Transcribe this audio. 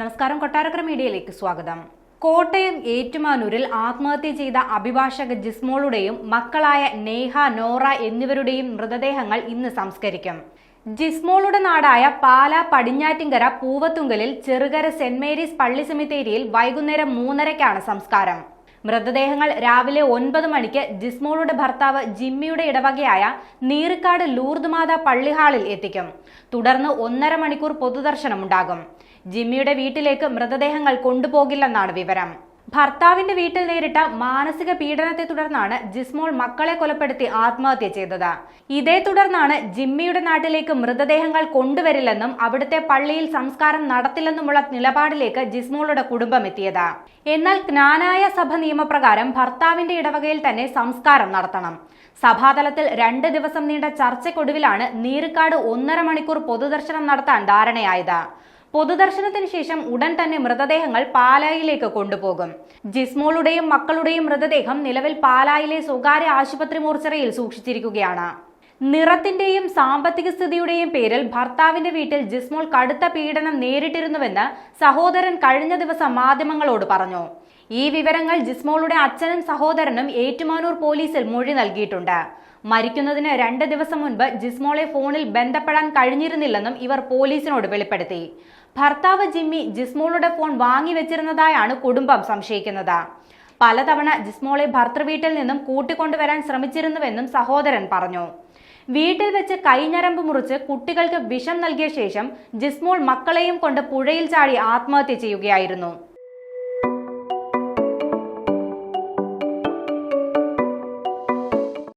നമസ്കാരം, കൊട്ടാരക്കര മീഡിയയിലേക്ക് സ്വാഗതം. കോട്ടയം ഏറ്റുമാനൂരിൽ ആത്മഹത്യ ചെയ്ത അഭിഭാഷക ജിസ്മോളുടെയും മക്കളായ നേഹ, നോറ എന്നിവരുടെയും മൃതദേഹങ്ങൾ ഇന്ന് സംസ്കരിക്കും. ജിസ്മോളുടെ നാടായ പാലാ പടിഞ്ഞാറ്റിങ്കര പൂവത്തുങ്കലിൽ ചെറുകര സെന്റ് മേരീസ് പള്ളി സെമിത്തേരിയിൽ വൈകുന്നേരം 3:30-ക്കാണ് സംസ്കാരം. മൃതദേഹങ്ങൾ രാവിലെ 9 മണിക്ക് ജിസ്മോളുടെ ഭർത്താവ് ജിമ്മിയുടെ ഇടവകയായ നീറിക്കാട് ലൂർദ് മാതാ പള്ളി ഹാളിൽ എത്തിക്കും. തുടർന്ന് 1.5 മണിക്കൂർ പൊതുദർശനമുണ്ടാകും. ജിമ്മിയുടെ വീട്ടിലേക്ക് മൃതദേഹങ്ങൾ കൊണ്ടുപോകില്ലെന്നാണ് വിവരം. ഭർത്താവിന്റെ വീട്ടിൽ നേരിട്ട മാനസിക പീഡനത്തെ തുടർന്നാണ് ജിസ്മോൾ മക്കളെ കൊലപ്പെടുത്തി ആത്മഹത്യ ചെയ്തത്. ഇതേ തുടർന്നാണ് ജിമ്മിയുടെ നാട്ടിലേക്ക് മൃതദേഹങ്ങൾ കൊണ്ടുവരില്ലെന്നും അവിടുത്തെ പള്ളിയിൽ സംസ്കാരം നടത്തില്ലെന്നുമുള്ള നിലപാടിലേക്ക് ജിസ്മോളുടെ കുടുംബം എത്തിയത്. എന്നാൽ ജ്ഞാനായ സഭ നിയമപ്രകാരം ഭർത്താവിന്റെ ഇടവകയിൽ തന്നെ സംസ്കാരം നടത്തണം. സഭാതലത്തിൽ 2 ദിവസം നീണ്ട ചർച്ചയ്ക്കൊടുവിലാണ് നീറിക്കാട് 1.5 മണിക്കൂർ പൊതുദർശനം നടത്താൻ ധാരണയായത്. പൊതുദർശനത്തിന് ശേഷം ഉടൻ തന്നെ മൃതദേഹങ്ങൾ പാലായിലേക്ക് കൊണ്ടുപോകും. ജിസ്മോളുടെയും മക്കളുടെയും മൃതദേഹം നിലവിൽ പാലായിലെ സ്വകാര്യ ആശുപത്രി മോർച്ചറിയിൽ സൂക്ഷിച്ചിരിക്കുകയാണ്. നിറത്തിന്റെയും സാമ്പത്തിക സ്ഥിതിയുടെയും പേരിൽ ഭർത്താവിന്റെ വീട്ടിൽ ജിസ്മോൾ കടുത്ത പീഡനം നേരിട്ടിരുന്നുവെന്ന് സഹോദരൻ കഴിഞ്ഞ ദിവസം മാധ്യമങ്ങളോട് പറഞ്ഞു. ഈ വിവരങ്ങൾ ജിസ്മോളുടെ അച്ഛനും സഹോദരനും ഏറ്റുമാനൂർ പോലീസിൽ മൊഴി നൽകിയിട്ടുണ്ട്. മരിക്കുന്നതിന് 2 ദിവസം മുൻപ് ജിസ്മോളെ ഫോണിൽ ബന്ധപ്പെടാൻ കഴിഞ്ഞിരുന്നില്ലെന്നും ഇവർ പോലീസിനോട് വെളിപ്പെടുത്തി. ഭർത്താവ് ജിമ്മി ജിസ്മോളുടെ ഫോൺ വാങ്ങിവെച്ചിരുന്നതായാണ് കുടുംബം സംശയിക്കുന്നത്. പലതവണ ജിസ്മോളെ ഭർത്തൃവീട്ടിൽ നിന്നും കൂട്ടിക്കൊണ്ടുവരാൻ ശ്രമിച്ചിരുന്നുവെന്നും സഹോദരൻ പറഞ്ഞു. വീട്ടിൽ വെച്ച് കൈഞ്ഞരമ്പ് മുറിച്ച് കുട്ടികൾക്ക് വിഷം നൽകിയ ശേഷം ജിസ്മോൾ മക്കളെയും കൊണ്ട് പുഴയിൽ ചാടി ആത്മഹത്യ ചെയ്യുകയായിരുന്നു.